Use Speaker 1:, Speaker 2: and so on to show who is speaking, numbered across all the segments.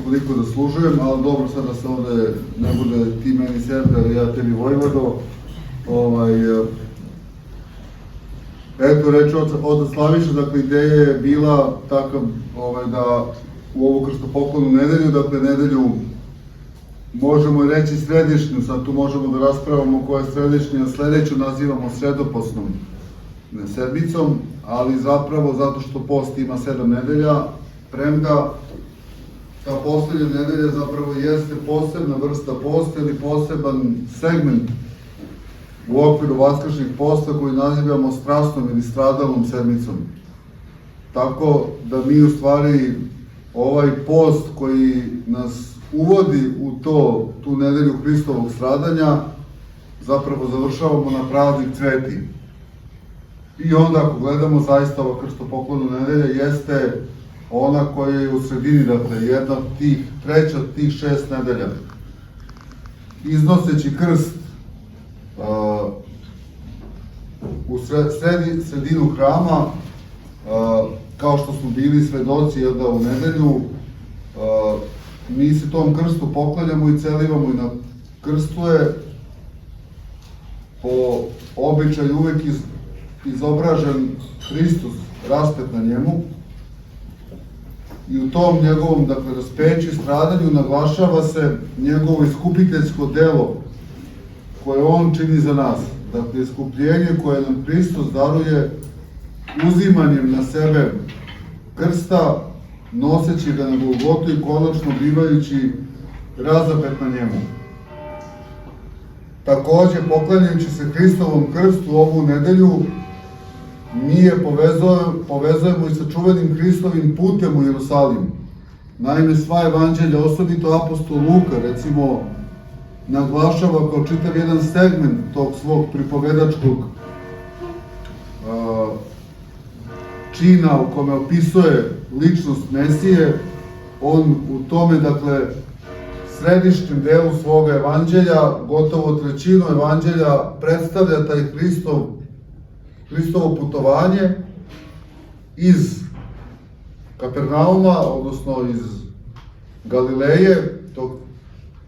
Speaker 1: koliko zaslužujem, ali dobro, sad da se ovde ne bude ti meni Serdar, ja tebi Vojvodo. Eto, reč od Slaviša, dakle, ideja je bila takav da u ovu krstopoklonu nedelju, dakle, nedelju možemo reći središnju, sad tu možemo da raspravamo koja je središnja, sledeću nazivamo sredoposnom sedmicom, ali zapravo zato što post ima 7 nedelja, premda ta poslednja nedelja zapravo jeste posebna vrsta posta ili poseban segment u okviru vaskršnjeg posta koji nazivamo strasnom ili stradalnom sedmicom. Tako da mi u stvari ovaj post koji nas uvodi u tu nedelju Hristovog stradanja zapravo završavamo na praznik Cveti. I onda ako gledamo zaista ova krstopoklonna nedelja jeste ona koja je u sredini, dakle jedna od tih, treća od tih 6 nedelja. Iznoseći krst u sredinu hrama, kao što smo bili svedoci u nedelju, mi se tom krstu poklanjamo i celivamo i na krstu je po običaju uvek izobražen Hristos raspet na njemu i u tom njegovom, dakle, raspeću i stradanju naglašava se njegovo iskupiteljsko delo koje on čini za nas. Dakle, iskupljenje koje nam Hristos daruje uzimanjem na sebe krsta, noseći ga na Golgotu i konačno bivajući razapet na njemu. Takođe, poklanjajući se Hristovom krstu ovu nedelju, mi je povezujemo i sa čuvenim Hristovim putem u Jerusalim. Naime, sva evanđelja, osobito apostol Luka, recimo, naglašava kao čitav jedan segment tog svog pripovedačkog čina u kome opisuje ličnost Mesije. On u tome, dakle, središnjem delu svoga evanđelja, gotovo trećinu evanđelja predstavlja taj Hristovo putovanje iz Kapernauma, odnosno iz Galileje, tog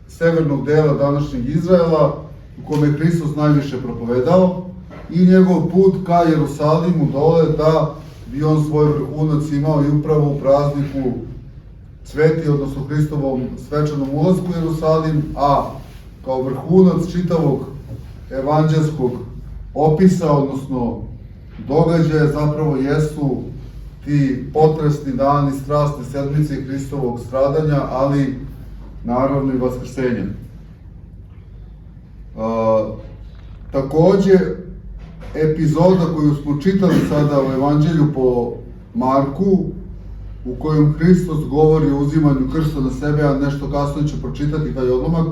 Speaker 1: severnog dela današnjeg Izraela, u kome je Hristos najviše propovedao, i njegov put ka Jerusalimu dole da bi on svoj vrhunac imao i upravo u prazniku Cveti, odnosno Hristovom svečanom ulasku u Jerusalim, a kao vrhunac čitavog evanđelskog opisa, odnosno događaja, zapravo jesu ti potresni dani strasne sedmice i Hristovog stradanja, ali naravno i vaskrsenja. Takođe, epizoda koju smo čitali sada u evanđelju po Marku, u kojem Hristos govori o uzimanju krsta na sebe, a nešto kasnije ću pročitati taj odlomak,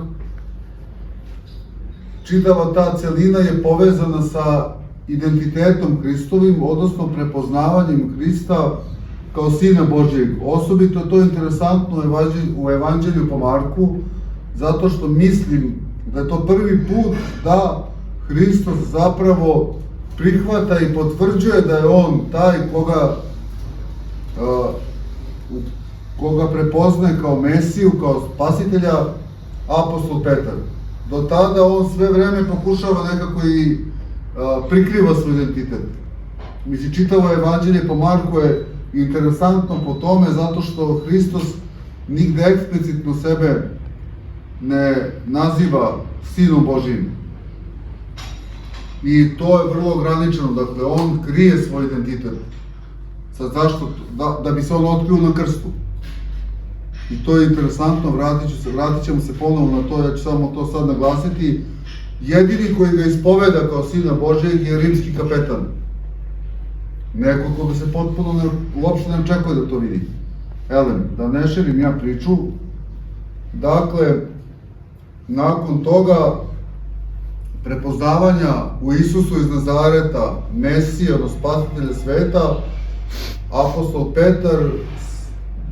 Speaker 1: čitava ta celina je povezana sa identitetom Hristovim, odnosno prepoznavanjem Hrista kao Sina Božijeg. Osobito je to interesantno u evanđelju po Marku, zato što mislim da je to prvi put da Hristos zapravo prihvata i potvrđuje da je on taj koga prepoznaje kao Mesiju, kao spasitelja, apostol Petar. Do tada on sve vreme pokušava nekako i prikriva svoj identitet. Mislim, čitavo evanđelje po Marku je interesantno po tome zato što Hristos nigde eksplicitno sebe ne naziva Sinom Božijim. I to je vrlo ograničeno, dakle, on krije svoj identitet. Sad zašto? Da bi se on otkrio na krstu. I to je interesantno, vratit ćemo se ponovo na to, ja ću samo to sad naglasiti. Jedini koji ga ispoveda kao Sina Božijeg je rimski kapetan. Neko koga se potpuno uopšte ne očekuje da to vidi. Elem, da ne širim ja priču. Dakle, nakon toga prepoznavanja u Isusu iz Nazareta, Mesije, odnosno spasitelja sveta, apostol Petar,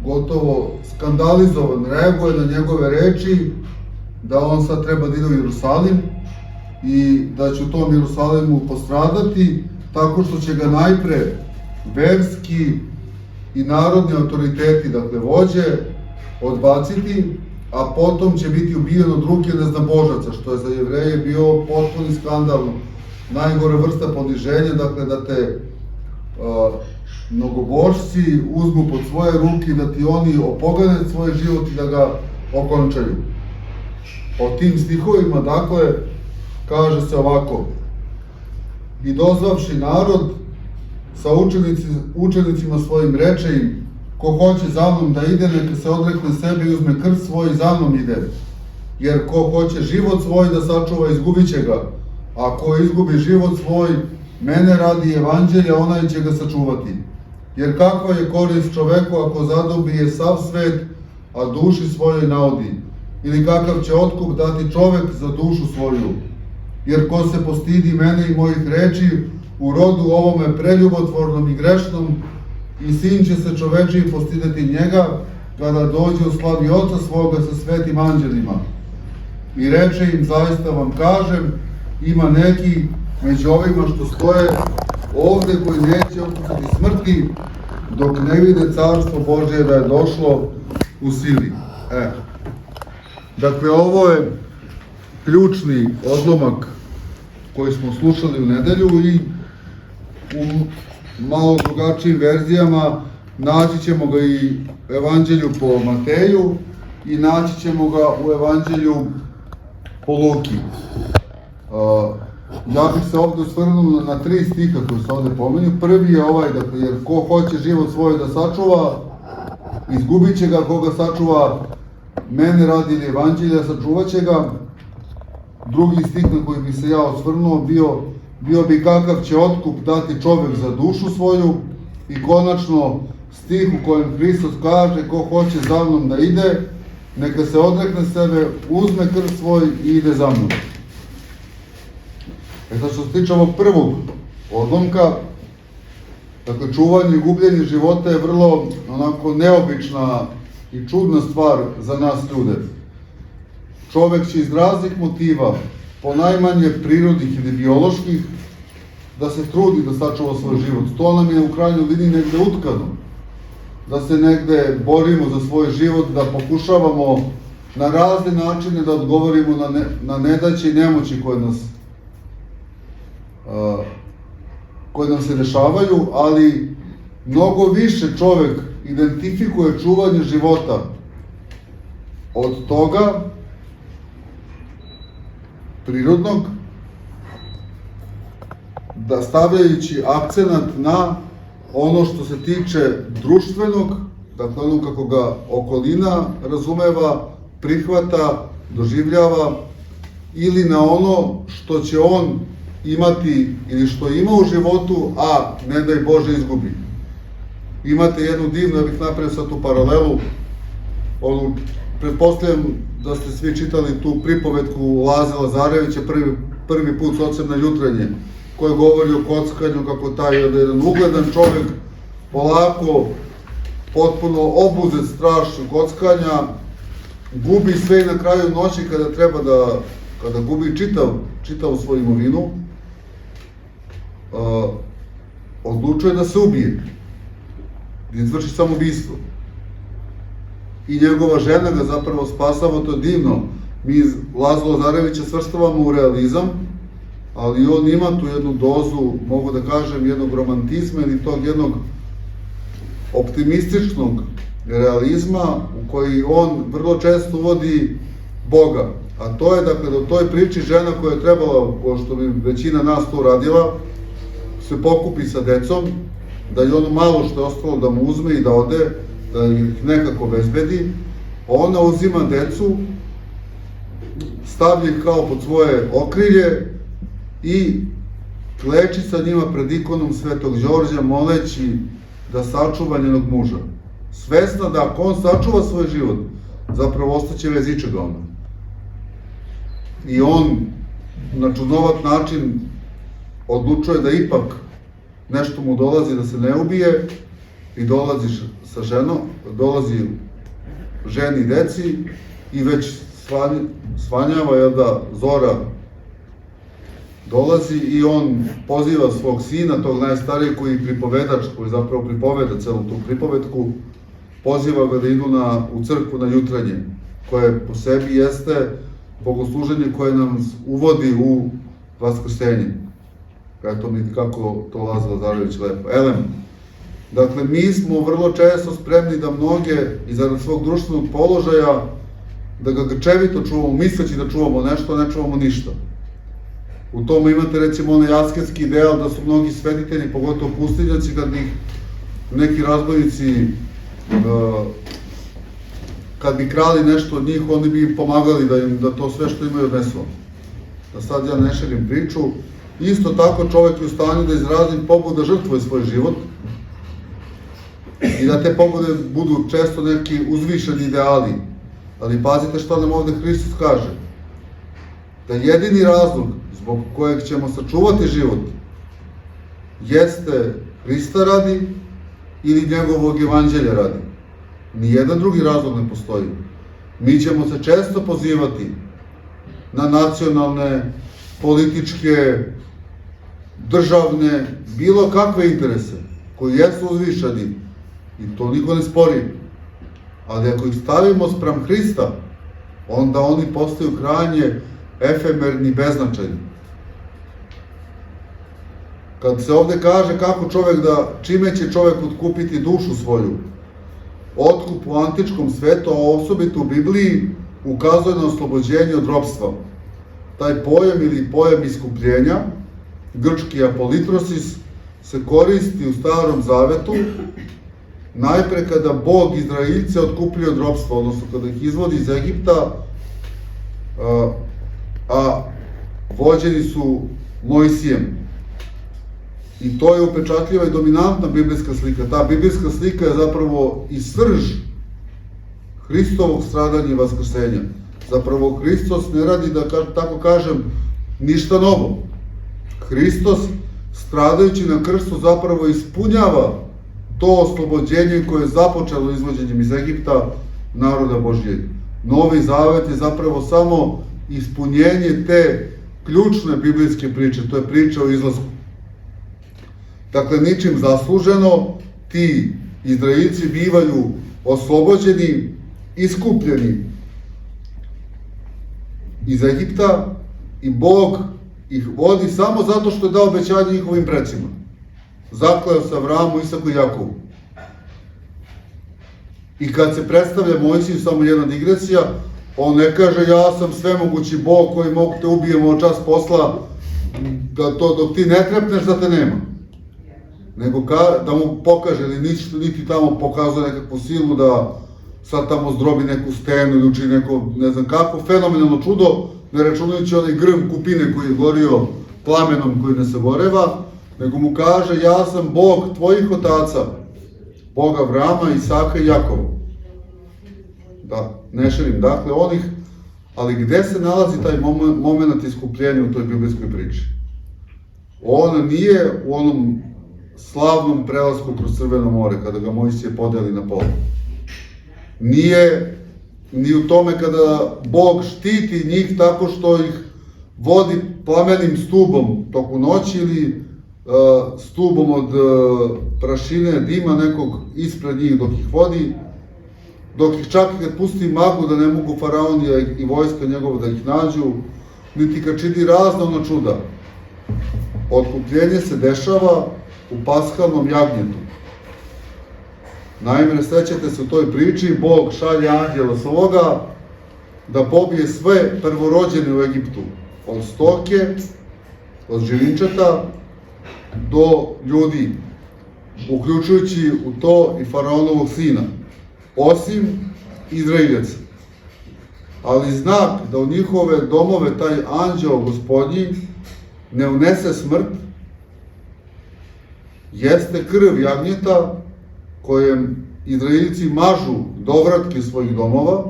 Speaker 1: gotovo skandalizovan, reaguje na njegove reči da on sad treba da ide u Jerusalim i da će u tom Jerusalimu postradati tako što će ga najpre verski i narodni autoriteti, dakle vođe, odbaciti, a potom će biti ubijen od ruke neznabožaca, što je za Jevreje bio potpuni skandal, najgore vrsta poniženja, dakle da te mnogobožci uzmu pod svoje ruke, da ti oni opogane svoj život i da ga okončaju. O tim stihovima, dakle, kaže se ovako: i dozvavši narod, sa učenicima svojim reče im: ko hoće za mnom da ide, neka se odrekne sebe i uzme krst svoj i za mnom ide. Jer ko hoće život svoj da sačuva, izgubit će ga. A ko izgubi život svoj, mene radi evanđelja, onaj će ga sačuvati. Jer kakva je korist čoveku ako zadobije sav svet, a duši svojoj naodi? Ili kakav će otkup dati čovek za dušu svoju? Jer ko se postidi mene i mojih reči, u rodu ovome preljubotvornom i grešnom, i sin će se čovečiji postideti njega, kada dođe u slavi Oca svoga sa svetim anđelima. I reče im: zaista vam kažem, ima neki među ovima što stoje ovde koji neće okusiti smrti, dok ne vide carstvo Božje da je došlo u sili. Dakle, ovo je ključni odlomak koji smo slušali u nedelju i u malo drugačijim verzijama naći ćemo ga i u Evanđelju po Mateju i naći ćemo ga u Evanđelju po Luki. Ja bih se ovde osvrnuo na 3 stiha koji se ovde pomenju. Prvi je ovaj, dakle, jer ko hoće život svoj da sačuva, izgubit će ga, koga sačuva mene radi ili evanđelja, sačuvat će ga. Drugi stih na koji bi se ja osvrnuo bio bi kakav će otkup dati čovek za dušu svoju. I konačno stih u kojem Hristos kaže: ko hoće za mnom da ide, neka se odrekne sebe, uzme krst svoj i ide za mnom. Sad što se tiče ovog prvog odlomka, dakle, čuvanje i gubljenje života je vrlo onako neobična i čudna stvar za nas ljude. Čovek će iz raznih motiva, ponajmanje prirodnih ili bioloških, da se trudi da sačuva svoj život. To nam je u krajnjoj liniji negde utkano. Da se negde borimo za svoj život, da pokušavamo na razne načine da odgovorimo na nedaće i nemoći koje nam se dešavaju, ali mnogo više čovek identifikuje čuvanje života od toga prirodnog, da stavljajući akcenat na ono što se tiče društvenog, dakle ono kako ga okolina razumeva, prihvata, doživljava, ili na ono što će on imati ili što ima u životu, a ne daj Bože izgubi. Imate jednu divnu, ja bih napravio sad tu paralelu, pretpostavljam da ste svi čitali tu pripovetku Laze Lazarevića, prvi put s ocem na jutranje, koja govori o kockanju, kako taj jedan ugledan čovek polako, potpuno obuzet strašću kockanja, gubi sve i na kraju noći kada gubi čitavu svoju imovinu, odlučuje da se ubije, da izvrši samoubistvo. I njegova žena ga zapravo spasava, to je divno. Mi Lazu Lazarevića svrstavamo u realizam, ali on ima tu jednu dozu, mogu da kažem, jednog romantizma ili tog jednog optimističnog realizma u koji on vrlo često uvodi Boga. A to je, dakle, da u toj priči žena koja je trebala, pošto bi većina nas to radila, se pokupi sa decom, da je ono malo što je ostalo da mu uzme i da ode, da ih nekako obezbedi. Ona uzima decu, stavlja ih kao pod svoje okrilje i kleči sa njima pred ikonom Svetog Đorđa, moleći da sačuva njenog muža. Svesna da ako on sačuva svoj život, zapravo ostaće bez ičega ona. I on na čudnovat način odlučuje da ipak nešto mu dolazi, da se ne ubije, i dolazi sa ženom, dolazi ženi i deci i već svanjava, jel da, zora dolazi i on poziva svog sina, tog najstarijeg, koji je pripovedač, koji zapravo pripoveda celu tu pripovetku, poziva ga da idu u crkvu na jutranje, koje po sebi jeste bogosluženje koje nam uvodi u vaskrsenje. Kako to Laza Lazarević lepo. Elem, dakle, mi smo vrlo često spremni da mnoge, i zarad svog društvenog položaja, da ga grčevito čuvamo, misleći da čuvamo nešto, a ne čuvamo ništa. U tome imate, recimo, onaj asketski ideal da su mnogi svetitelji, pogotovo pustinjaci, kad ih neki razbojnici, kad bi krali nešto od njih, oni bi im pomagali da to sve što imaju odnesu. Da sad ja ne širim priču. Isto tako čovek je u stanju da izrazi pobudu da žrtvuje svoj život i da te pobude budu često neki uzvišeni ideali. Ali pazite šta nam ovde Hristos kaže. Da jedini razlog zbog kojeg ćemo sačuvati život jeste Hrista radi ili njegovog evanđelja radi. Nijedan drugi razlog ne postoji. Mi ćemo se često pozivati na nacionalne, političke, državne, bilo kakve interese koji jesu uzvišeni i to niko ne spori. Ali ako ih stavimo spram Hrista, onda oni postaju krajnje efemerni, beznačajni. Kad se ovde kaže kako čime će čovek otkupiti dušu svoju, otkup u antičkom svetu, a osobito u Bibliji, ukazuje na oslobođenje od ropstva. Taj pojam ili pojam iskupljenja, grčki apolitrosis, se koristi u Starom Zavetu najpre kada Bog Izraeljce otkupljuje od ropstva, odnosno kada ih izvodi iz Egipta, a vođeni su Mojsijem. I to je upečatljiva i dominantna biblijska slika. Ta biblijska slika je zapravo i srž Hristovog stradanja i vaskrsenja. Zapravo Hristos ne radi, da tako kažem, ništa novo. Hristos, stradajući na krstu, zapravo ispunjava to oslobođenje koje je započelo izvođenjem iz Egipta naroda Božijeg. Novi Zavet je zapravo samo ispunjenje te ključne biblijske priče, to je priča o izlasku. Dakle, ničim zasluženo, ti Izraeljci bivaju oslobođeni, iskupljeni iz Egipta i Bog ih vodi samo zato što je dao obećanje njihovim precima. Zakleo se Avramu, Isaku i Jakovu. I kad se predstavlja Mojsiju, samo jedna digresija, on ne kaže ja sam svemogući Bog koji mogu te ubijemo od čas posla, da to dok ti ne trepneš da te nema. Nego da mu pokaže ili niti tamo pokazuje nekakvu silu da sad tamo zdrobi neku stenu ili učini neko, ne znam kako, fenomenalno čudo, ne računajući onaj grm kupine koji je gorio plamenom koji ne sagoreva, nego mu kaže ja sam Bog tvojih otaca, Boga Avrama, Isaka i Jakova. Da, ne širim, dakle onih, ali gde se nalazi taj moment iskupljenja u toj biblijskoj priči? On nije u onom slavnom prelasku kroz Crveno more, kada ga Mojsije podeli na pola. Nije ni u tome kada Bog štiti njih tako što ih vodi plamenim stubom toku noći ili stubom od prašine, dima nekog ispred njih dok ih vodi, dok ih čak i kad pusti maglu da ne mogu faraon i vojska njegova da ih nađu, niti kad čini razna ona čuda. Otkupljenje se dešava u paskalnom jagnjetu. Naime, sećate se u toj priči, Bog šalje anđela svoga da pobije sve prvorođene u Egiptu, od stoke, od živinčeta, do ljudi, uključujući u to i faraonovog sina, osim Izraeljaca. Ali znak da u njihove domove taj anđeo gospodnji ne unese smrt, jeste krv jagnjeta kojem Izraeljci mažu dovratke svojih domova,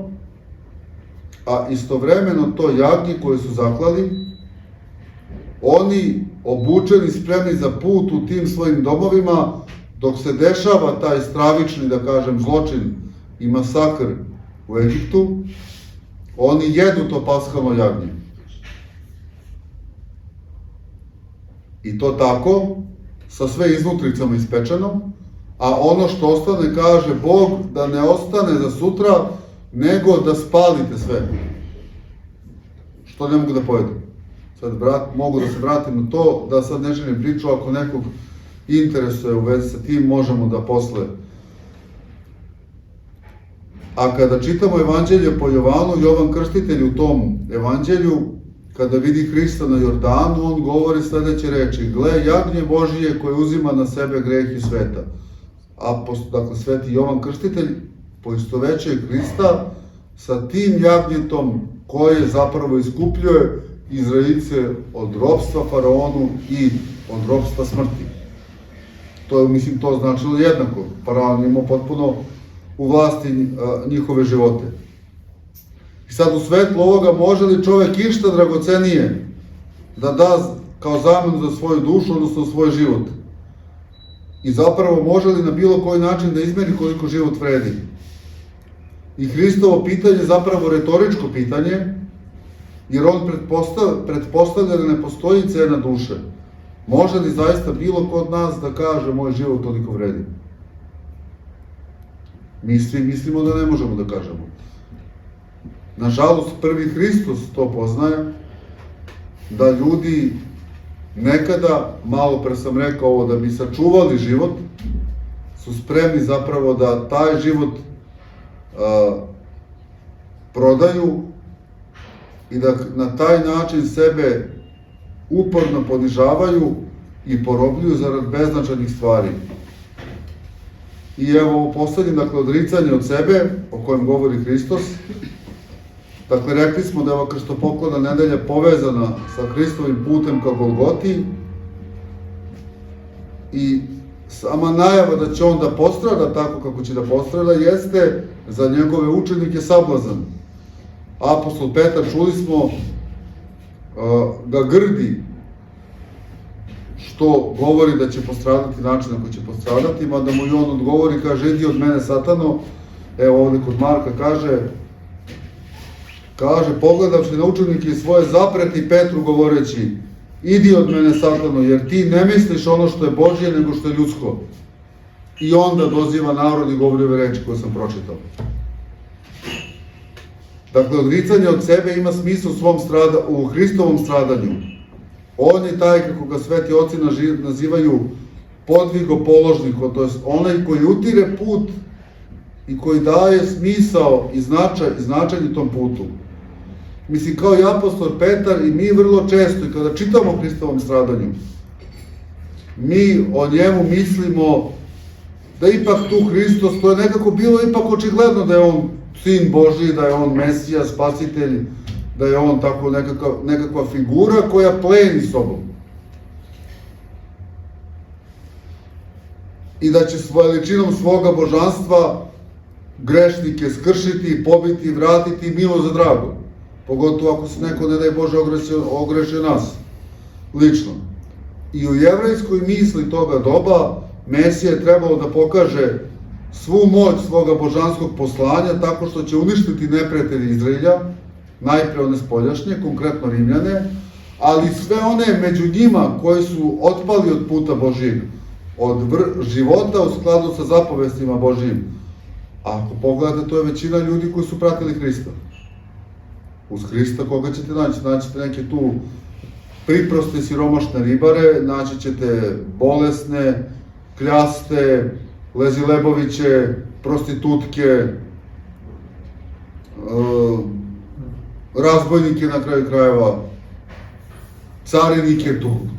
Speaker 1: a istovremeno to jagnje koje su zaklali, oni obučeni, spremni za put u tim svojim domovima, dok se dešava taj stravični, da kažem, zločin i masakr u Egiptu, oni jedu to paskalno jagnje. I to tako, sa sve iznutricama ispečenom, a ono što ostane, kaže Bog, da ne ostane za sutra, nego da spalite sve. Što ne mogu da povedem? Sad mogu da se vratim na to, da sad ne želim priču, ako nekog interesuje u vezi sa tim, možemo da posle. A kada čitamo evanđelje po Jovanu, Jovan Krstitelj u tom evanđelju, kada vidi Hrista na Jordanu, on govori sledeće reči: gle, jagnje Božije koje uzima na sebe grehi sveta. Dakle, sveti Jovan Krstitelj poistovećuje Hrista sa tim jagnjetom koje zapravo iskupljuje Izraelice od ropstva faraonu i od ropstva smrti. To je, mislim, to značilo jednako. Faraon imao potpuno u vlasti njihove živote. I sad u svetlu ovoga, može li čovek išta dragocenije da da kao zamenu za svoju dušu, odnosno svoj život? I zapravo može li na bilo koji način da izmeri koliko život vredi? I Hristovo pitanje je zapravo retoričko pitanje, jer on pretpostavlja da ne postoji cena duše. Može li zaista bilo ko od nas da kaže moj život toliko vredi? Mi svi mislimo da ne možemo da kažemo. Nažalost, prvi Hristos to poznaje, da ljudi nekada, malo pre sam rekao ovo, da bi sačuvali život, su spremni zapravo da taj život prodaju i da na taj način sebe uporno ponižavaju i porobljuju zarad beznačajnih stvari. I evo poslednje, dakle, odricanje od sebe, o kojem govori Hristos. Dakle, rekli smo da je ova krstopoklona nedelja povezana sa Hristovim putem ka Golgoti i sama najava da će on da postrada tako kako će da postrada jeste za njegove učenike sablazan. Apostol Petar, čuli smo, ga grdi što govori da će postradati način na koji će postradati, mada mu i on odgovori, kaže: idi od mene, Satano. Evo ovde kod Marka kaže, pogledavši na učenike svoje, zapreti Petru govoreći: idi od mene, Satano, jer ti ne misliš ono što je Božje, nego što je ljudsko. I onda doziva narod i govori ove reči koje sam pročitao. Dakle, odricanje od sebe ima smisla u Hristovom stradanju. On je taj, kako ga sveti oci nazivaju, podvigopoložnik, to je onaj koji utire put i koji daje smisao i značenje tom putu. Mislim, kao i apostol Petar, i mi vrlo često, i kada čitamo o Hristovom stradanju, mi o njemu mislimo da ipak tu Hristos, to je nekako bilo ipak očigledno da je on sin Božiji, da je on Mesija, spasitelj, da je on tako nekakva figura koja pleni sobom. I da će veličinom svoga božanstva grešnike skršiti, pobiti, vratiti milo za drago. Pogotovo ako se neko, ne daj Bože, ogrešio nas, lično. I u jevrejskoj misli toga doba Mesija je trebalo da pokaže svu moć svoga božanskog poslanja tako što će uništiti neprijatelje Izraelja, najpre one spoljašnje, konkretno Rimljane, ali sve one među njima koji su otpali od puta Božijeg, od života u skladu sa zapovestima Božijim. A ako pogledate, to je većina ljudi koji su pratili Hrista. Uz Hrista koga ćete naći? Naćete neke tu priproste, siromašne ribare, naći ćete bolesne, kljaste, lezileboviće, prostitutke, razbojnike na kraju krajeva, carinike,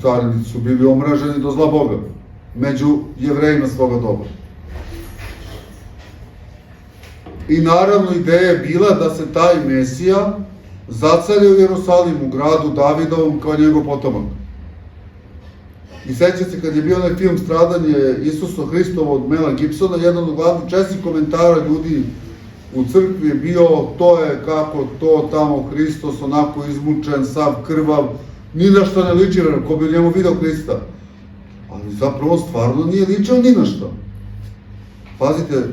Speaker 1: carinici su bili omraženi do zla Boga, među Jevrejima svoga doba. I naravno ideja je bila da se taj Mesija zacelje u Jerusalimu, gradu Davidovom, kao njegov potomak. I seća se kad je bio onaj film Stradanje Isusa Hristova od Mela Gibsona, jedan od glavnih čestih komentara ljudi u crkvi je bio: to je kako to tamo Hristos onako izmučen, sav krvav, ni na što ne liči, ko bi u njemu video Hrista. Ali zapravo on stvarno nije ličio ni na što. Pazite,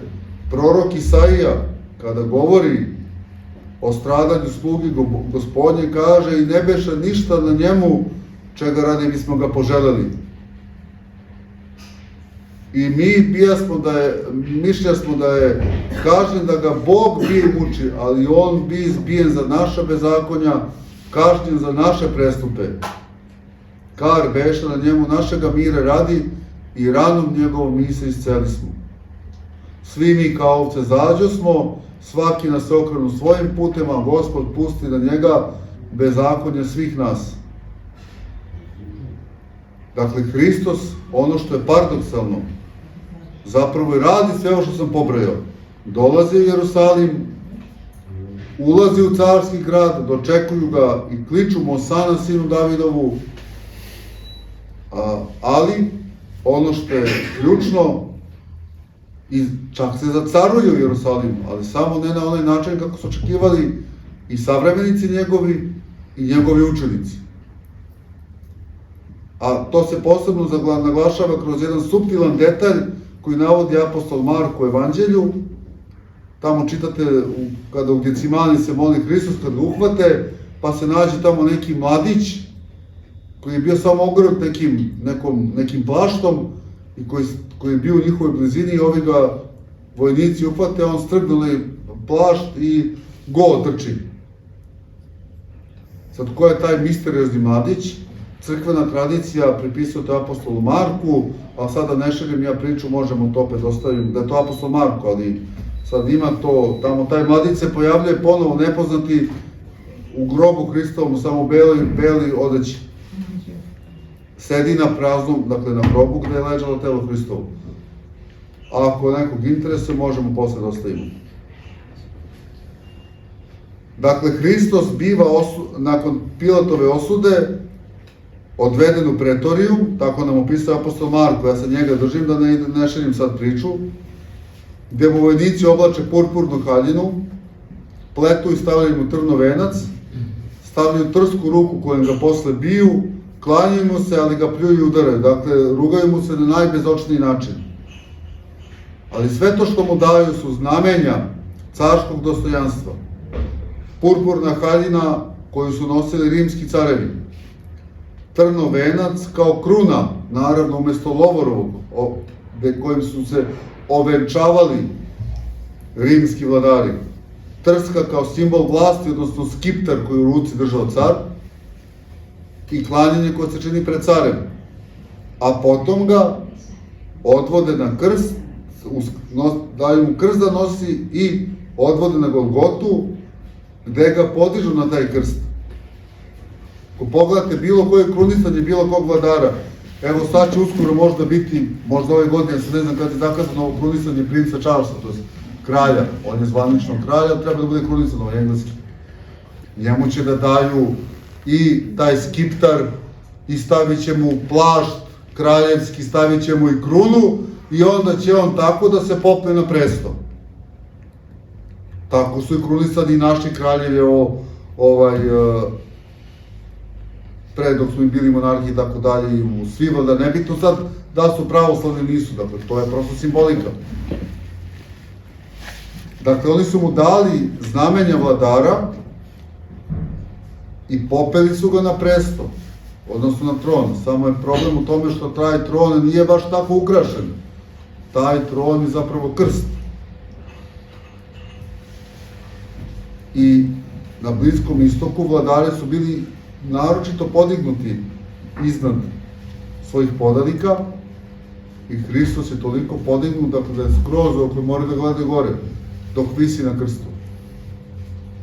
Speaker 1: prorok Isaija, kada govori o stradanju slugi Gospodnje, kaže: i ne beše ništa na njemu čega radi bismo ga poželeli. I mišlja smo da je kažnjen, da ga Bog bije i muči, ali on bi izbijen za naša bezakonja, kažnjen za naše prestupe. Kar beše na njemu našega mira radi i ranom njegovom mi se iscelismo. Svi mi kao ovce zađosmo, svaki nas okrenu svojim putem, a Gospod pusti na njega bezakonje svih nas. Dakle, Hristos, ono što je paradoksalno, zapravo i radi sve ovo što sam pobrojao. Dolazi u Jerusalim, ulazi u carski grad, dočekuju ga i kliču mu Osana sinu Davidovu, ali ono što je ključno, i čak se zacaruje u Jerusalimu, ali samo ne na onaj način kako su očekivali i savremenici njegovi i njegovi učenici. A to se posebno naglašava kroz jedan suptilan detalj koji navodi apostol Marko u Evanđelju. Tamo čitate kada u Gecimani se moli Hristos, kad ga uhvate, pa se nađe tamo neki mladić koji je bio samo ogrnut nekim plaštom i koji je bio u njihovoj blizini i ovi ga vojnici uhvate, on strgnuli plašt i go trči. Sad, ko je taj misteriozni mladić? Crkvena tradicija pripisuje to apostolu Marku, a sada ne širim ja priču, možemo to opet ostaviti, da je to apostol Marko, ali sad ima to, tamo taj mladić se pojavljuje ponovo nepoznati u grobu Hristovom, samo beli odeći. Sedi na praznom, dakle na grobu gde je ležalo telo Hristovo. A ako nekog interesuje, možemo posle da ostavimo. Dakle, Hristos biva nakon Pilatove osude odveden u pretoriju, tako nam opisao apostol Marko, ja se njega držim da ne širim sad priču, gde mu vojnici oblače purpurnu haljinu, pletu i stavljaju mu trnov venac, stavljaju trsku ruku kojom ga posle biju, klanjaju mu se, ali ga pljuju i udaraju, dakle, rugaju mu se na najbezočniji način. Ali sve to što mu daju su znamenja carskog dostojanstva. Purpurna haljina koju su nosili rimski carevi, trnov venac kao kruna, naravno umesto lovorovog, kojim su se ovenčavali rimski vladari, trska kao simbol vlasti, odnosno skiptar koji u ruci držao car, i klanjanje koje se čini pred carem. A potom ga odvode na krst, daju mu krst da nosi i odvode na Golgotu, gde ga podižu na taj krst. Ako pogledate bilo koje krunisanje bilo kog vladara, evo sad će uskoro možda biti, možda ove godine, sad ne znam kada je zakazano ovo krunisanje princa Charlesa, to je kralja, on je zvanično kralja, treba da bude krunisan, ovo je engleski. Njemu će da daju i taj skiptar i stavit će mu plašt kraljevski, stavit će mu i krunu i onda će on tako da se popne na presto. Tako su i krunisani naši kraljevi pre dok smo im bili monarhi i tako dalje, u svima, da ne bitno sad da su pravoslavni nisu, dakle to je prosto simbolika. Dakle, oni su mu dali znamenja vladara i popeli su ga na presto, odnosno na tron. Samo je problem u tome što taj tron nije baš tako ukrašen. Taj tron je zapravo krst. I na Bliskom istoku vladari su bili naročito podignuti iznad svojih podanika i Hristos je toliko podignut da je skroz oko mora da gleda gore dok visi na krstu.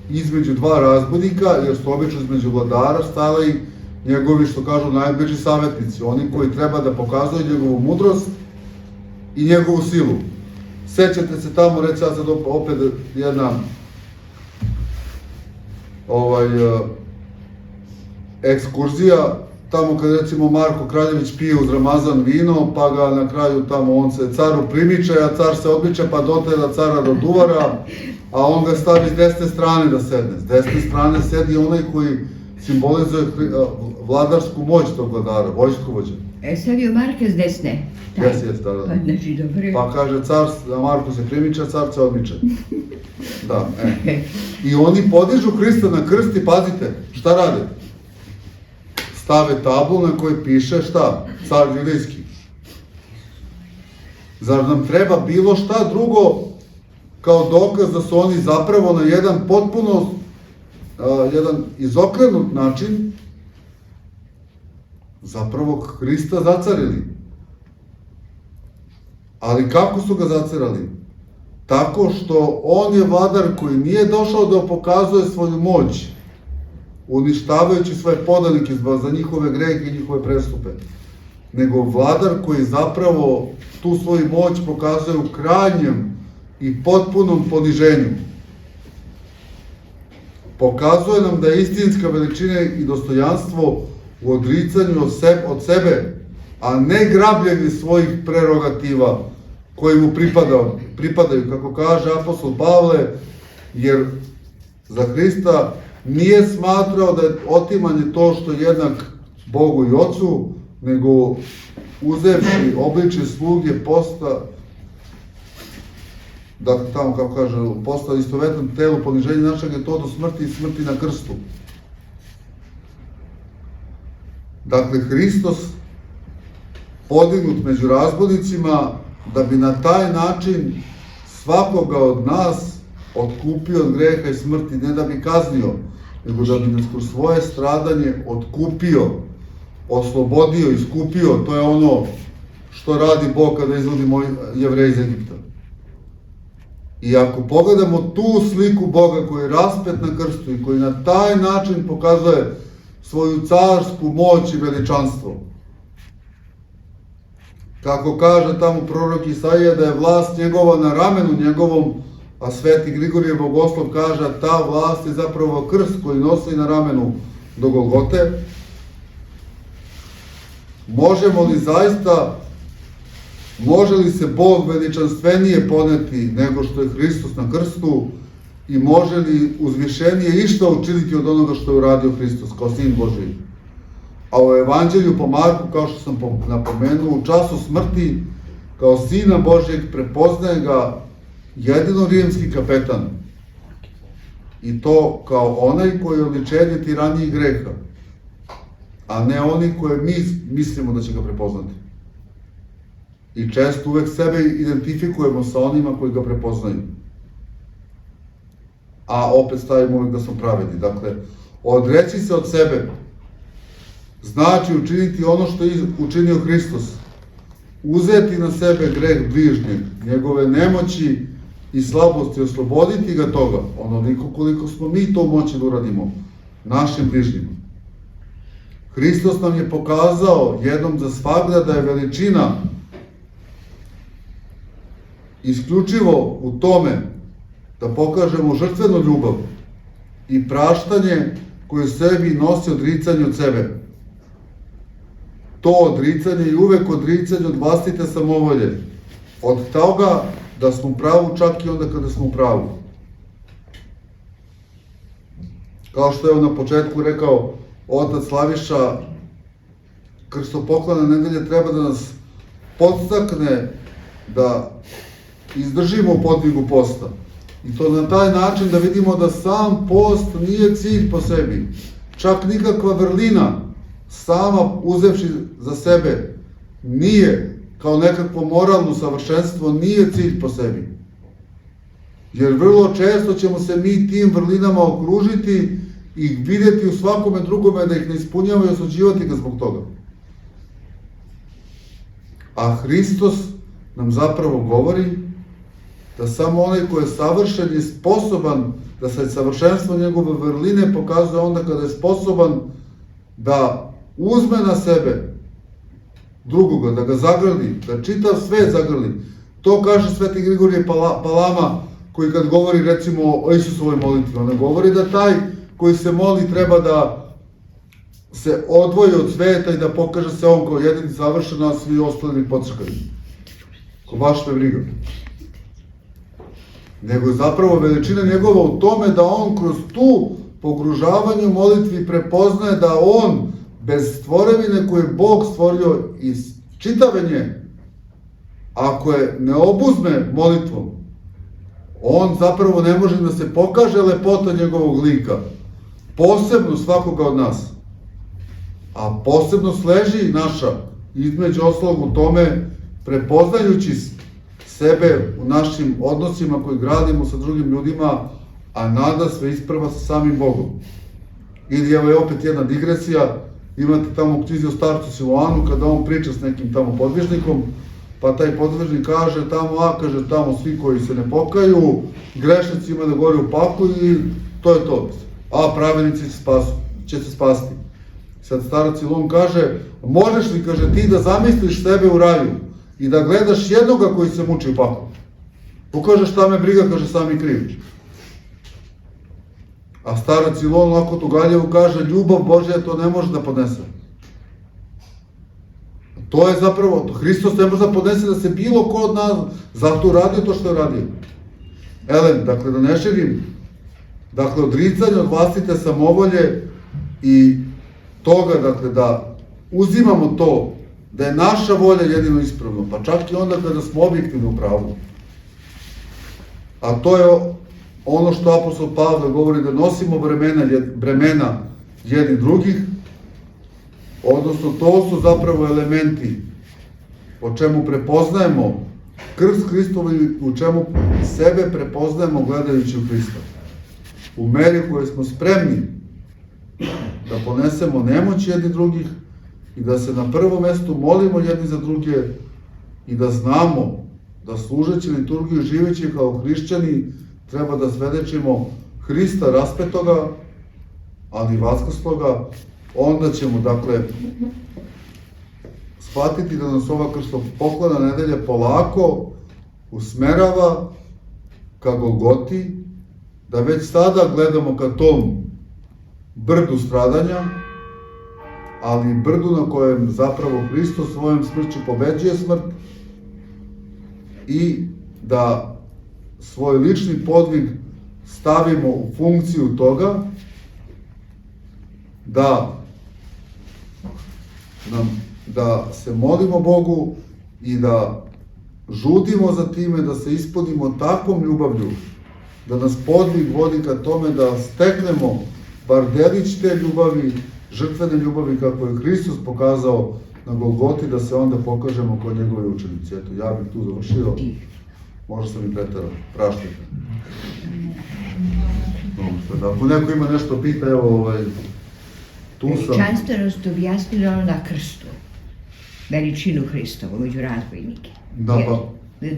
Speaker 1: Između dva razbudnika, jer su obično između vladara stali njegovi, što kažu, najbliži savjetnici, oni koji treba da pokazuju njegovu mudrost i njegovu silu. Sećate se tamo, reći ja sad opet jedna ekskurzija, tamo kad recimo Marko Kraljević pije uz Ramazan vino, pa ga na kraju tamo on se caru primiče, a car se odmiče pa dotera cara do duvara, a on ga stavi s desne strane da sedne. S desne strane sedi onaj koji simbolizuje vladarsku moć tog vladara, vojskovođa.
Speaker 2: Stavio Marka s desne.
Speaker 1: Jes, da.
Speaker 2: Pa znači dobro.
Speaker 1: Pa kaže car, Marko se primiče, car se odmiče. Da, I oni podižu Hrista na krst i pazite, šta rade? Stave tablu na kojoj piše šta? Car judejski. Zar nam treba bilo šta drugo kao dokaz da su oni zapravo na jedan potpuno, jedan izokrenut način zapravo Hrista zacarili? Ali kako su ga zacarali? Tako što on je vladar koji nije došao da pokazuje svoju moć, uništavajući svoje podanike za njihove grehe i njihove prestupe, nego vladar koji zapravo tu svoju moć pokazuje u krajnjem i potpunom poniženju. Pokazuje nam da je istinska veličina i dostojanstvo u odricanju od sebe, a ne grabljenje svojih prerogativa koji mu pripadaju, kako kaže apostol Pavle, jer za Hrista nije smatrao da je otimanje to što je jednak Bogu i Ocu, nego uzevši obličje sluge dakle tamo kako kaže, postao istovetan telu poniženja našeg je to do smrti i smrti na krstu. Dakle, Hristos podignut među razbojnicima da bi na taj način svakoga od nas otkupio od greha i smrti, ne da bi kaznio, nego da bi nas kroz svoje stradanje otkupio, oslobodio, iskupio. To je ono što radi Bog kada izvodi Jevreje iz Egipta. I ako pogledamo tu sliku Boga koji je raspet na krstu i koji na taj način pokazuje svoju carsku moć i veličanstvo, kako kaže tamo prorok Isaija da je vlast njegova na ramenu njegovom, a sveti Grigorije Bogoslov kaže da ta vlast je zapravo krst koji nosi na ramenu do Golgote, može li se Bog veličanstvenije poneti nego što je Hristos na krstu i može li uzvišenije išta učiniti od onoga što je uradio Hristos kao Sin Božiji? A u Evanđelju po Marku, kao što sam napomenuo, u času smrti kao Sina Božijeg prepoznaje ga jedino rimski kapetan. I to kao onaj koji je oličenje tiranije greha, a ne oni koje mi mislimo da će ga prepoznati. I često uvek sebe identifikujemo sa onima koji ga prepoznaju. A opet stavimo uvek da smo pravedni. Dakle, odreći se od sebe znači učiniti ono što je učinio Hristos. Uzeti na sebe greh bližnjeg, njegove nemoći i slabosti, osloboditi ga toga, onoliko koliko smo mi to moći da uradimo našim bližnjima. Hristos nam je pokazao jednom za svagda da je veličina isključivo u tome da pokažemo žrtvenu ljubav i praštanje koje u sebi nosi odricanje od sebe. To odricanje je uvek odricanje od vlastite samovolje, od toga da smo u pravu čak i onda kada smo u pravu. Kao što je na početku rekao otac Slaviša, krstopoklona nedelje treba da nas podstakne da izdržimo u podvigu posta. I to na taj način da vidimo da sam post nije cilj po sebi, čak nikakva vrlina sama uzevši za sebe nije, kao nekakvo moralno savršenstvo, nije cilj po sebi. Jer vrlo često ćemo se mi tim vrlinama okružiti i vidjeti u svakome drugome da ih ne ispunjamo i osuđivati ga zbog toga. A Hristos nam zapravo govori da samo onaj ko je savršen je sposoban da se savršenstvo njegove vrline pokazuje onda kada je sposoban da uzme na sebe drugoga, da ga zagrli, da čitav svet zagrli. To kaže sveti Grigorije Palama, koji kad govori recimo o Isusovoj molitvi, ona govori da taj koji se moli treba da se odvoji od sveta i da pokaže se on kao jedini savršen, a svi ostali podcrkani. Ko baš me briga. Nego je zapravo veličina njegova u tome da on kroz tu pogružavanje u molitvi prepoznaje da on bez stvorevine koju je Bog stvorio i čitavenje, ako je ne obuzme molitvom, on zapravo ne može da se pokaže lepota njegovog lika, posebno svakoga od nas. A posebno leži naša, između ostalog u tome, prepoznajući sebe u našim odnosima koji gradimo sa drugim ljudima, a nada sve isprva sa samim Bogom. Ili evo je opet jedna digresija, imate tamo u knjizi o starcu Siloanu, kada on priča s nekim tamo podvižnikom, pa taj podvižnik kaže tamo svi koji se ne pokaju, grešnici ima da gore u paklu i to je to. A pravednici će se spasti. Sad starac Silon kaže, možeš li, kaže, ti da zamisliš sebe u raju i da gledaš jednoga koji se muči u paklu? Tu kaže, šta me briga, kaže, sami kriviš. A starac Silon lako tugaljevo kaže, ljubav Božja to ne može da podnese. To je zapravo, Hristos ne može da podnese da se bilo ko od nas zato uradio to što je radio. Elem, dakle, da ne širim, dakle, odricanje od vlastite samovolje i toga, dakle, da uzimamo to, da je naša volja jedino ispravno, pa čak i onda kada smo objektivni u pravu. A to je ono što apostol Pavle govori, da nosimo bremena jednih drugih, odnosno to su zapravo elementi o čemu prepoznajemo krst Hristovu i u čemu sebe prepoznajemo gledajući u Hrista. U meri u kojoj smo spremni da ponesemo nemoć jedni drugih i da se na prvom mestu molimo jedni za druge i da znamo da služeći liturgiju i živeći kao hrišćani treba da svedočimo Hrista raspetoga, ali i vaskrsloga, onda ćemo, dakle, shvatiti da nas ova krstopoklona nedelja polako usmerava ka Golgoti, da već sada gledamo ka tom brdu stradanja, ali i brdu na kojem zapravo Hristos svojom smrću pobeđuje smrt i da svoj lični podvig stavimo u funkciju toga da se molimo Bogu i da žudimo za time da se ispunimo takvom ljubavlju, da nas podvig vodi ka tome da steknemo bar delić te ljubavi, žrtvene ljubavi kako je Hristos pokazao na Golgoti, da se onda pokažemo kod njegove učenici. Eto, ja bih tu završio. Možda sam i preterao. Praštite. Ako neko ima nešto pita, evo, tu sam.
Speaker 2: Veličanstvenost objasnila na krstu. Veličinu Hristovu među razbojnike.
Speaker 1: Da, pa.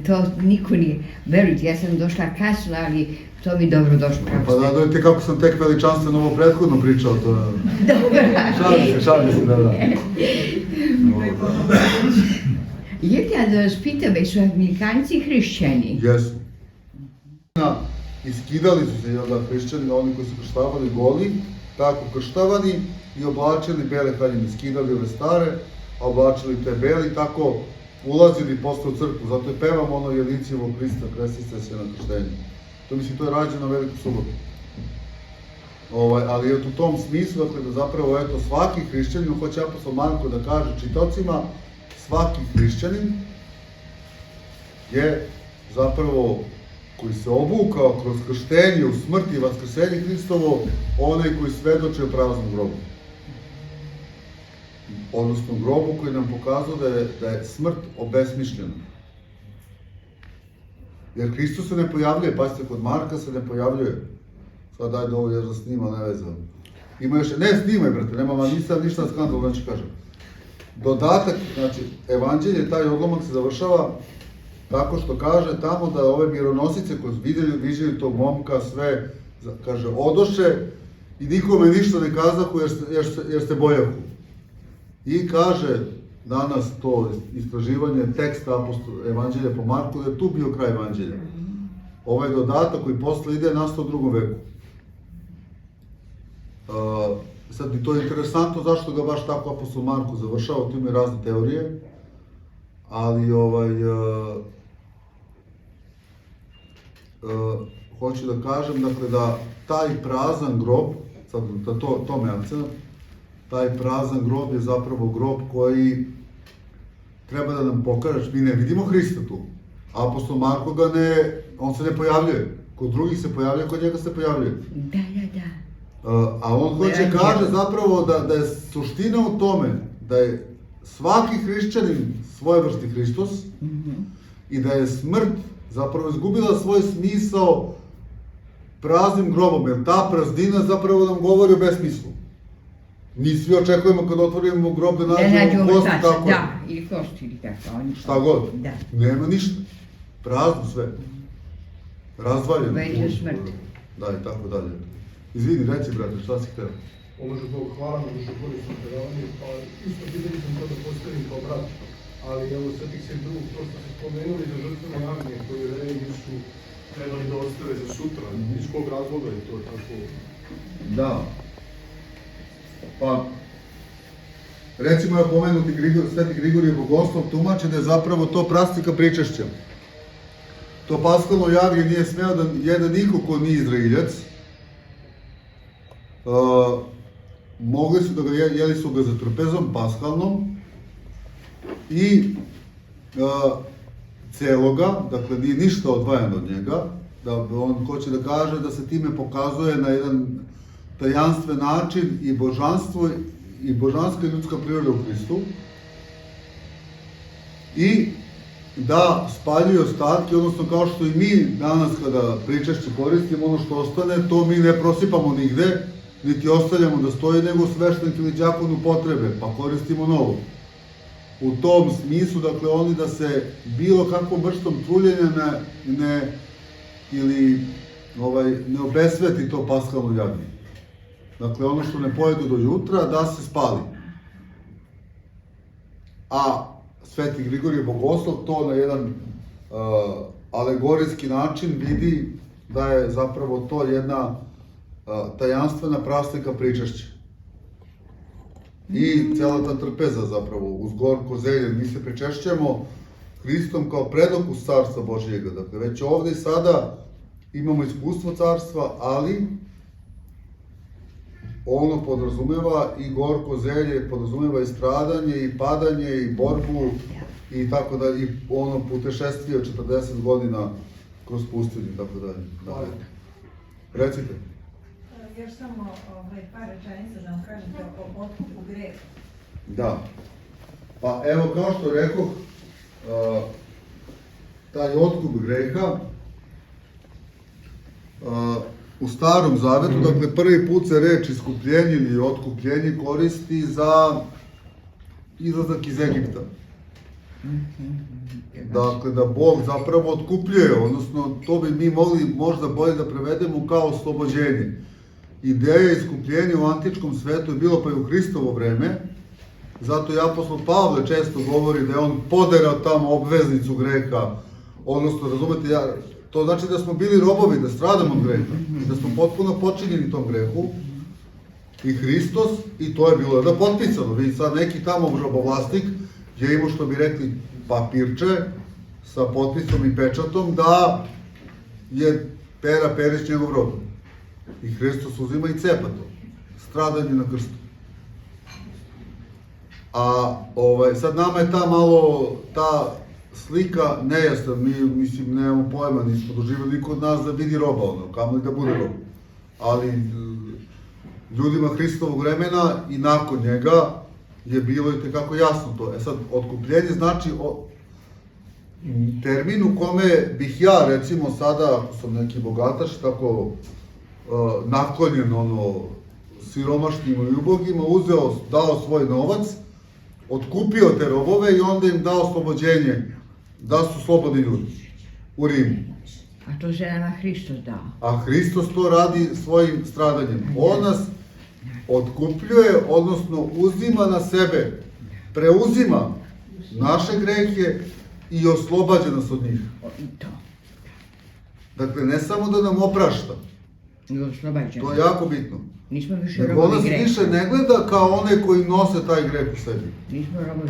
Speaker 2: To niko nije. Verujte, ja sam došla kasno, ali to mi dobro došlo.
Speaker 1: Pa da, dojte kako sam tek veličanstveno ovo prethodno pričao, to je...
Speaker 2: Dobro.
Speaker 1: Šalim se, da.
Speaker 2: Idete, ja da vas pitam, jesu Anglikanci hrišćani?
Speaker 1: Jesu. Iskidali su se, jel da, hrišćani, oni koji su krštavali goli, tako krštavani i oblačili bele haljine, skidali ove stare, a oblačili te bele i tako ulazili posle u crkvu. Zato je pevamo ono Jelićevo Hrista, krestite se na krštenju. To mislim, to je rađeno Veliku subotu. Ali u tom smislu, dakle, da zapravo, eto, svaki hrišćanin, hoće apostol Marko da kaže čitaocima, svaki hrišćanin je zapravo, koji se obukao kroz krštenje u smrti i vaskrsenje Hristovo, onaj koji svedoče o praznom grobu. Odnosno grobu koji nam pokazao da je smrt obesmišljena. Jer Hristos se ne pojavljuje, pazite, kod Marka se ne pojavljuje. Sad daj da ovo još da snima, ne vezam. Ima još, ne snimaj, brate, nema ništa skandal, znači kažem. Dodatak, znači, evanđelje, taj odlomak se završava tako što kaže tamo da ove mironosice koje viđaju tog momka sve, kaže, odoše i nikome ništa ne kazahu jer se bojahu. I kaže danas to istraživanje teksta evanđelja po Marku da je tu bio kraj evanđelja. Ovaj dodatak koji posle ide nastao u 2. veku. Sad bi to je interesantno zašto ga baš tako apostol Marko završava, tu ima razne teorije, ali hoću da kažem, dakle, da taj prazan grob, sad da to me akcenat, taj prazan grob je zapravo grob koji treba da nam pokaže, mi ne vidimo Hrista tu. Apostol Marko on se ne pojavljuje. Kod drugih se pojavljuje, kod njega se pojavljuje.
Speaker 2: Da.
Speaker 1: A on hoće kaže zapravo da je suština u tome da je svaki hrišćanin svojevrsni Hristos i da je smrt zapravo izgubila svoj smisao praznim grobom, jer ta praznina zapravo nam govori o besmislu. Mi svi očekujemo kad otvorimo grob da nađemo kosti, tako je.
Speaker 2: Da, ili kosti ili tako.
Speaker 1: Šta god.
Speaker 2: Da.
Speaker 1: Nema ništa. Prazno sve. Razvaljeno.
Speaker 2: Već je smrt.
Speaker 1: Da, i tako dalje. Izvini, reci, brate, šta si hteo?
Speaker 3: Pomožu Bog, hvala na dušokorisnom predavanju, pa isto pitanje sam to da postavim kao brat, ali evo sad bih se drugo, prosto se spomenuli za žrtvene jagnje koje reji su trebali da ostave za sutra, iz kog razloga je to tako?
Speaker 1: Da. Pa, recimo je pomenuti Sveti Grigorije Bogoslov tumači da je zapravo to prastika pričešća. To paskalno jagnje nije smeo da jede niko ko nije Izraeljac. Mogli su da ga jeli su ga za trpezom, paskalnom, i celoga, dakle nije ništa odvajano od njega, da on hoće da kaže da se time pokazuje na jedan tajanstven način i božanstvo i božanska ljudska priroda u Hristu, i da spaljuju ostatke, odnosno kao što i mi danas kada pričešće koristimo, ono što ostane, to mi ne prosipamo nigde, niti ostavljamo da stoji, nego sveštenik ili đakon potrebe, pa koristimo novo. U tom smislu, dakle, oni da se bilo kakvom vrstom truljenja ne obesveti to paskalno jagnje. Dakle, ono što ne pojedu do jutra, da se spali. A Sveti Grigorije Bogoslov to na jedan alegorijski način vidi da je zapravo to jedna tajanstvena praslika pričešća. I cela ta trpeza zapravo, uz gorko zelje, mi se pričešćemo Hristom kao predokus Carstva Božijega. Dakle, već ovde i sada imamo iskustvo Carstva, ali ono podrazumeva i gorko zelje, podrazumeva i stradanje, i padanje, i borbu, i tako da, i ono putešestvije od 40 godina kroz pustinju, i tako dalje. Dakle, recite.
Speaker 4: Još samo par rečenica da vam kažete o otkupu greha.
Speaker 1: Da. Pa evo, kao što rekoh, taj otkup greha u Starom Zavetu, dakle, prvi put se reč iskupljenje ili otkupljenje koristi za izlazak iz Egipta. Dakle, da Bog zapravo otkupljuje, odnosno to bi mi mogli možda bolje da prevedemo kao oslobođenje. Ideja iskupljenja u antičkom svetu je bilo pa i u Hristovo vreme, zato i apostol Pavle često govori da je on poderao tamo obveznicu greha, odnosno, razumete, to znači da smo bili robovi, da stradamo od greha, da smo potpuno počinjeni tom grehu, i Hristos, i to je bilo da potpisano. Vi sad neki tamo robovlasnik je imao, što bi rekli, papirče sa potpisom i pečatom da je Pera Perić njegov rob. I Hristos uzima i cepa to. Stradanje na krstu. A sad nama je ta slika nejasna, mi, mislim, nemamo pojma, nismo doživjeli niko od nas da vidi roba, kamo li da bude rob. Ali ljudima Hristovog vremena i nakon njega je bilo i tekako jasno to. Sad, otkupljenje znači termin u kome bih ja, recimo sada, ako sam neki bogataš, tako naklonjen siromašnima i ubogima, uzeo, dao svoj novac, otkupio te robove i onda im dao oslobođenje, da su slobodni ljudi u Rimu.
Speaker 2: A to se nama Hristos dao.
Speaker 1: A Hristos to radi svojim stradanjem. On nas otkupljuje, odnosno uzima na sebe, preuzima naše grehe i oslobađa nas od njih.
Speaker 2: To.
Speaker 1: Dakle, ne samo da nam oprašta,
Speaker 2: I oslobađa.
Speaker 1: to je jako bitno.
Speaker 2: Nismo više
Speaker 1: Nego
Speaker 2: robovi
Speaker 1: nas
Speaker 2: greha.
Speaker 1: više ne gleda kao one koji nose taj greh u sebi.
Speaker 2: Nismo robovi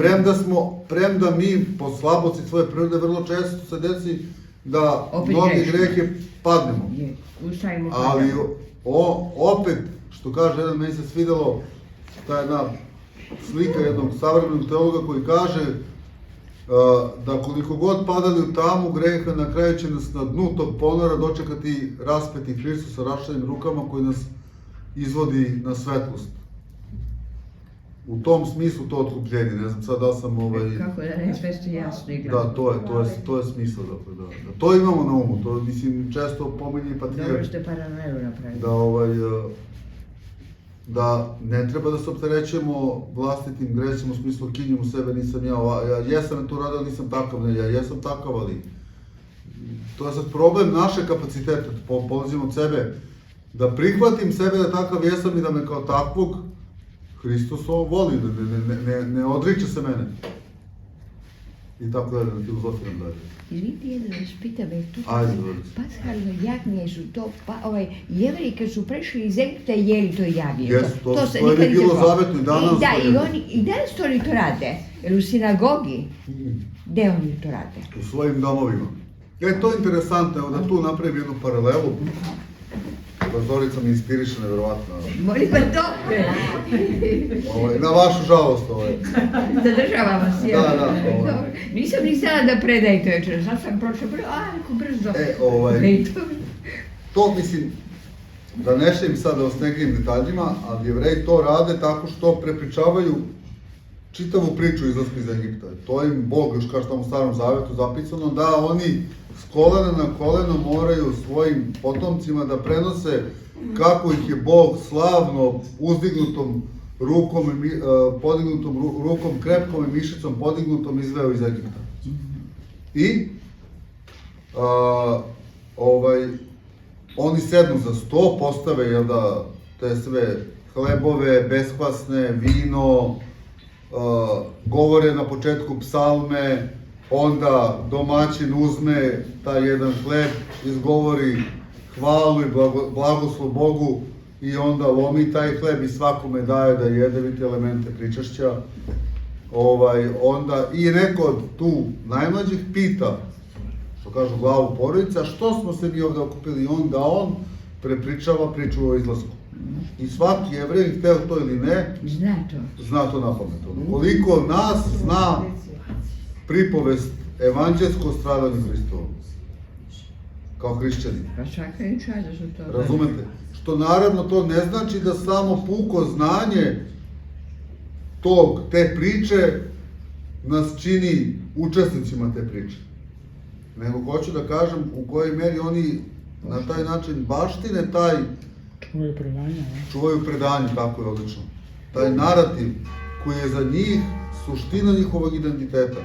Speaker 1: Premda mi po slabosti svoje prirode vrlo često se desi da
Speaker 2: Opet
Speaker 1: mnogi
Speaker 2: grešimo.
Speaker 1: grehe padnemo.
Speaker 2: Ustajemo.
Speaker 1: Ali opet, što kaže jedan, meni se svidelo, ta jedna slika jednog savremenog teologa koji kaže da koliko god padali u tamu greha, na kraju će nas na dnu tog ponora dočekati raspeti Hristos sa raštenim rukama koji nas izvodi na svetlost. u tom smislu to otkupljenje, ne znam sad da sam
Speaker 2: Kako da ne sve ste jasno i glasno.
Speaker 1: Da, to je smisao, dakle, da. To imamo na umu, to mislim često pominje i
Speaker 2: Dobro
Speaker 1: patrijarh.
Speaker 2: ste paralelu napravili.
Speaker 1: Da ne treba da se opterećujemo vlastitim grešima u smislu kinjem u sebe, nisam ja jesam to radio, nisam takav, ne, ja jesam takav, ali to je sad problem naše kapaciteta, polazim od sebe, da prihvatim sebe da takav jesam i da me kao takvog Hristos voli, ne odriče se mene. I tako da filozofiram dalje.
Speaker 2: Izvinite, jedno da vas pitam, jer tu
Speaker 1: Ajde.
Speaker 2: pashalno jagnje su to, Jevreji kad su prešli iz Egipta jeli to jagnje.
Speaker 1: Jesu, to
Speaker 2: se
Speaker 1: je
Speaker 2: nikad
Speaker 1: bilo
Speaker 2: nije
Speaker 1: zavetno i danas.
Speaker 2: I danas to oni to rade, jer u sinagogi, gde oni to rade?
Speaker 1: U svojim domovima. To je interesantno, evo da tu napravim jednu paralelu. Zorica me inspiriše nevjerovatno.
Speaker 2: Molim vas to?
Speaker 1: Na vašu žalost.
Speaker 2: Zadržavam vas, jel?
Speaker 1: Da.
Speaker 2: Nisam ni znala da predajete večer, sad sam prošla, neko brzo.
Speaker 1: To mislim, da ne šlim sada o nekim detaljima, ali Jevreji to rade tako što prepričavaju čitavu priču izlaska iz Egipta. To im Bog, još kao što u Starom Zavetu zapisano, da oni s kolena na koleno moraju svojim potomcima da prenose kako ih je Bog slavno uzdignutom rukom, podignutom rukom, krepkom i mišicom podignutom izveo iz Egipta. I oni sednu za sto, postave te sve hlebove, beskvasne, vino, govore na početku psalme, onda domaćin uzme taj jedan hleb, izgovori hvalu i blagoslov Bogu i onda lomi taj hleb i svakome daje da jede, vidite elemente pričašća. Onda i neko od tu najmlađih pita, što kažu glavu porodice, a što smo se mi ovde okupili? I onda on prepričava priču o izlasku. I svaki Jevrej, hteo to ili ne, zna to na pamet. Koliko nas zna pripovest evanđelsko stradanje Hristovo, kao hrišćani.
Speaker 2: Pa svaka i čaj da su to.
Speaker 1: Razumete? Što naravno to ne znači da samo puko znanje te priče nas čini učesnicima te priče. Nego hoću da kažem u kojoj meri oni na taj način baštine taj čuvaju predanje, tako je odlično. Taj narativ koji je za njih suština njihovog identiteta.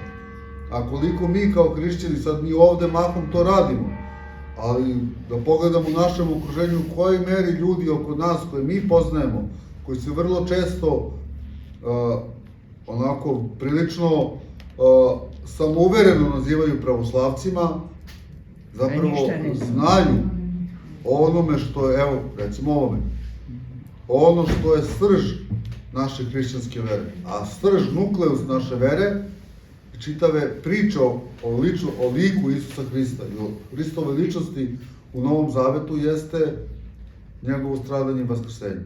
Speaker 1: A koliko mi kao hrišćani, sad mi ovde mahom to radimo, ali da pogledamo u našem okruženju u kojoj meri ljudi oko nas koje mi poznajemo, koji se vrlo često onako prilično samouvereno nazivaju pravoslavcima, zapravo znaju o onome što je, evo, recimo ovome, ono što je srž naše hrišćanske vere, a srž, nukleus naše vere, čitave priče o liku Isusa Hrista i o Hristove ličnosti u Novom Zavetu jeste njegovo stradanje i vaskrsenje.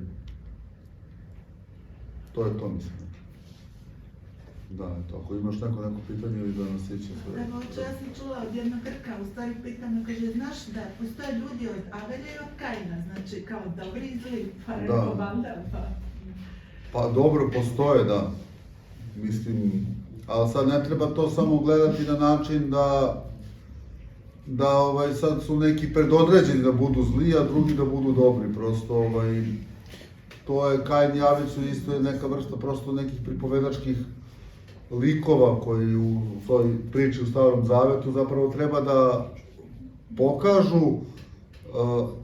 Speaker 1: To je to, mislim. Da, eto, ako imaš neko pitanje ili da nas iće sve.
Speaker 5: Evo, ja sam čula od jednog Grka, u stvari pitanje, kaže, znaš da postoje ljudi od Avelja i od Kaina, znači kao dobri i zli, pa rekao Vandal, pa...
Speaker 1: Pa dobro, postoje, da. Mislim, ali sad ne treba to samo gledati na način da sad su neki predodređeni da budu zli, a drugi da budu dobri, prosto to je Kain i Avel su isto neka vrsta prosto nekih pripovedačkih likova koji u svojoj priči u Starom Zavetu zapravo treba da pokažu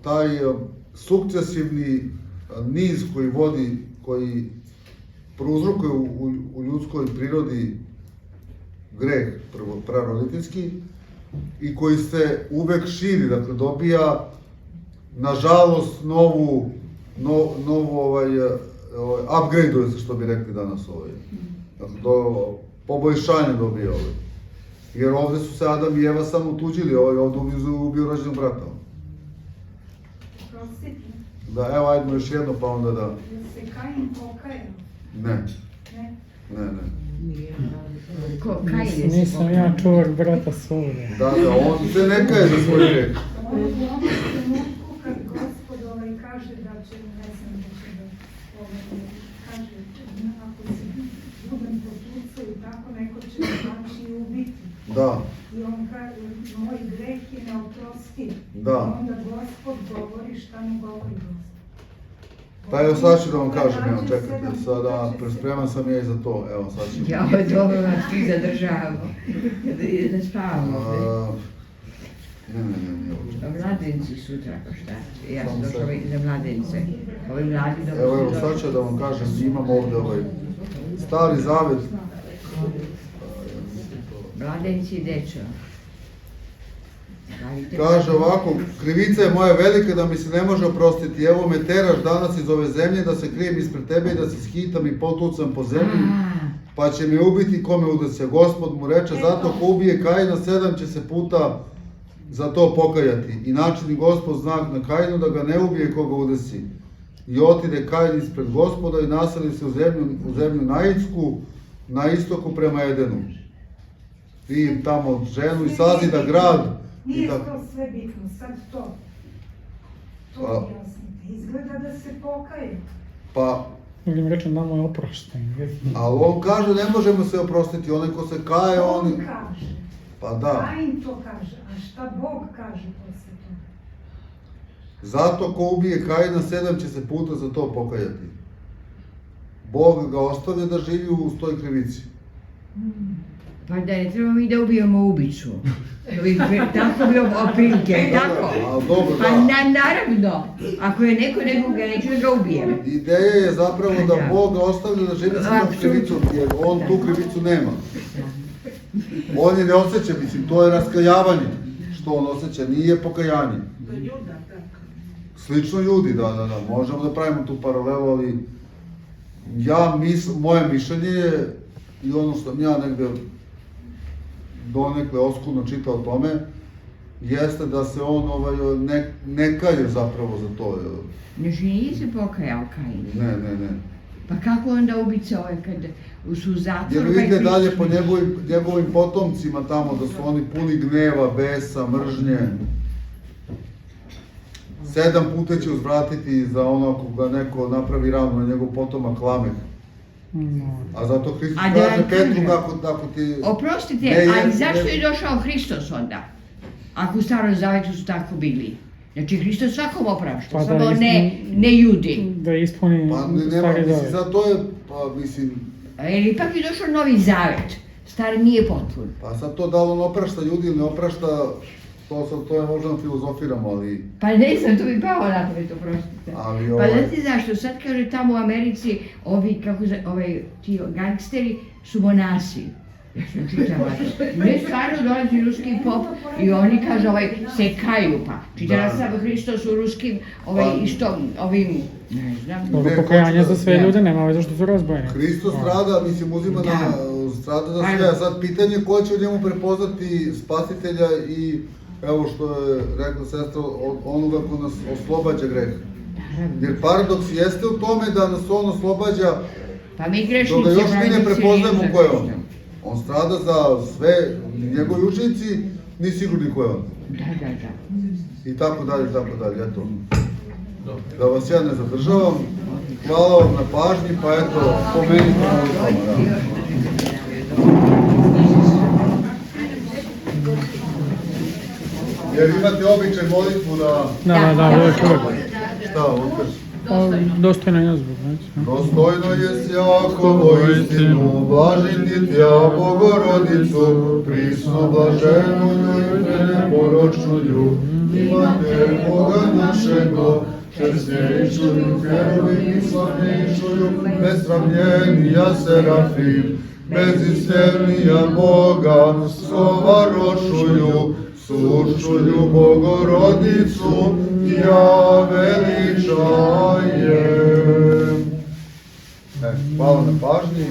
Speaker 1: taj sukcesivni niz koji prouzrokuje u ljudskoj prirodi greh praroditeljski i koji se uvek širi, dakle dobija nažalost novu upgrade-uje se, što bi rekli danas dakle poboljšanje dobija jer ovde su se Adam i Eva samo tuđili, ovde ubio rođenog brata. Da, evo, ajdemo još jedno, pa onda da...
Speaker 4: Jel se Kain pokajao?
Speaker 1: Ne. Ne.
Speaker 6: Nisam ja čuvak brata svoga.
Speaker 1: Da, on se ne kaje za svoj greh.
Speaker 4: U ovom trenutku kad Gospod kaže da će, ne znam, da će da kaže, ako si
Speaker 1: Da,
Speaker 4: I on kaže, moj greh je neoprostiv.
Speaker 1: Da.
Speaker 4: Onda Gospod govori šta mu govori Gospod.
Speaker 1: pa evo sad ću da vam kažem, evo čekajte, sada prespreman sam ja i za to, evo sad ću.
Speaker 2: Ja, dobro nas svi zadržavamo. Da spavamo.
Speaker 1: Ne.
Speaker 2: Mladenci sutra, pa šta? Ja sam
Speaker 1: Samo
Speaker 2: došla
Speaker 1: sekund.
Speaker 2: za mladence. Ovi mladi dobro
Speaker 1: Evo,
Speaker 2: su
Speaker 1: sad
Speaker 2: došli.
Speaker 1: ću da vam kažem, imam ovde ovaj Stari Zavet.
Speaker 2: Mladenci i dečo.
Speaker 1: Kaže ovako, krivica je moja velika da mi se ne može oprostiti. Evo me teraš danas iz ove zemlje da se krijem ispred tebe i da se shitam i potucam po zemlji, pa će me ubiti ko me udese. Gospod mu reče, zato ko ubije Kaina 7 će se puta za to pokajati. I načini Gospod znak na Kainu da ga ne ubije ko ga udesi. I otide Kain ispred Gospoda i naseli se u zemlju Naitsku, na istoku prema Edenu. I tamo ženu i sazida grad.
Speaker 4: Nije to sve bitno, sad to. To
Speaker 1: Pa.
Speaker 4: objasnite. Izgleda da se pokaje.
Speaker 1: Pa,
Speaker 6: Ili im reče, nama je oprošten.
Speaker 1: ali on kaže ne možemo se oprostiti, onaj ko se kaje,
Speaker 4: On
Speaker 1: on...
Speaker 4: kaže.
Speaker 1: Pa da,
Speaker 4: Kain to kaže, a šta Bog kaže posle toga?
Speaker 1: zato ko ubije Kaina 7 će se puta za to pokajati. Bog ga ostavlja da živi u toj krivici.
Speaker 2: Pa da ne trebamo mi da ubijemo ubicu. Tako bi oprilike, tako?
Speaker 1: Ali dobro,
Speaker 2: Pa
Speaker 1: da.
Speaker 2: naravno, ako je neko nekoga, neću da ga ubijem.
Speaker 1: Ideja je zapravo da
Speaker 2: Da.
Speaker 1: Bog ga ostavlja da živi sa tom krivicom, jer on tu krivicu nema. On je ne osjeća, mislim, to je raskajavanje. Što on osjeća, nije pokajanje.
Speaker 5: To je Juda, tako.
Speaker 1: Slično ljudi, da, možemo da pravimo tu paralelu, ali moje mišljenje je, i ono što sam ja negde donekle oskudno čitao o tome, jeste da se on ne kaje zapravo za to.
Speaker 2: Znači nije se pokajao Kain.
Speaker 1: Ne.
Speaker 2: Pa kako onda ubica kad su u zatvoru?
Speaker 1: Jer vidite dalje po njegovim potomcima tamo da su oni puni gneva, besa, mržnje. 7 puta će uzvratiti za ono ako ga neko napravi ranu na njegov potomak Lameh. A zato Hristos
Speaker 2: A da
Speaker 1: kaže
Speaker 2: vam
Speaker 1: Petru
Speaker 2: kažem,
Speaker 1: kako ti...
Speaker 2: Oprostite,
Speaker 1: Ne,
Speaker 2: ali
Speaker 1: ne,
Speaker 2: zašto
Speaker 1: ne.
Speaker 2: je došao Hristos onda? Ako u Starom Zavetu su tako bili. Znači Hristos svakom oprašta,
Speaker 6: Pa da,
Speaker 2: samo
Speaker 6: istina.
Speaker 2: ne Judi.
Speaker 6: Da ispuni
Speaker 1: Pa nema,
Speaker 6: Stari
Speaker 1: mislim,
Speaker 6: Zavet.
Speaker 1: sad to je, pa mislim,
Speaker 2: Jer ipak je došao Novi Zavet. Stari nije potpun.
Speaker 1: pa sad to da li on oprašta ljudi ili ne oprašta, to je možda filozofiramo, ali...
Speaker 2: Pa ne znam, to bi pao na pamet, oprostite.
Speaker 1: Ali,
Speaker 2: Pa
Speaker 1: ovaj-
Speaker 2: znate zašto? Sad kaže tamo u Americi, ti gangsteri su monasi. Ja sam čitala. Ne, stvarno dolazi ruski pop i oni kažu se kaju pa. Čitala
Speaker 1: Da.
Speaker 2: sam Hristos u ruskim,
Speaker 1: Pa-
Speaker 2: ovim, ne znam.
Speaker 6: Dobro,
Speaker 1: Ne,
Speaker 6: pokajanje
Speaker 1: hoću
Speaker 6: za
Speaker 1: da-
Speaker 6: sve
Speaker 2: Ja.
Speaker 6: ljude, nema veze što su razbojeni.
Speaker 1: Hristos strada, mislim, uzima strada za sve, a sad pitanje je ko će u njemu prepoznati spasitelja i, evo što je rekla sestra, onoga ko nas oslobađa greha. Jer paradoks jeste u tome da nas on oslobađa,
Speaker 2: Pa mi
Speaker 1: dok
Speaker 2: grešnici,
Speaker 1: ga još mi ne prepoznajemo ko je on.
Speaker 2: Da,
Speaker 1: On strada za sve, njegovi učenici, ni sigurni ko je on.
Speaker 2: da.
Speaker 1: I tako dalje, eto. Da vas ja ne zadržavam, hvala vam na pažnji, pa eto, pomenite molitvama, da. Jer imate običaj molitvu da...
Speaker 6: Da, uvijek.
Speaker 1: Šta, otkaš?
Speaker 6: Pa, dostojno je zbog, znači.
Speaker 1: Dostojno je Jakovo istinu, blaženitja Bogorodicu, prisno blaženu nju i neporočnuju, imate Boga našego, česnejšuju, heruvim i slavnejšuju, besravljenija Serafim, bezisternija Boga, sovarošuju, sušuju Bogorodicu, ja veličajem. Hvala na pažnji.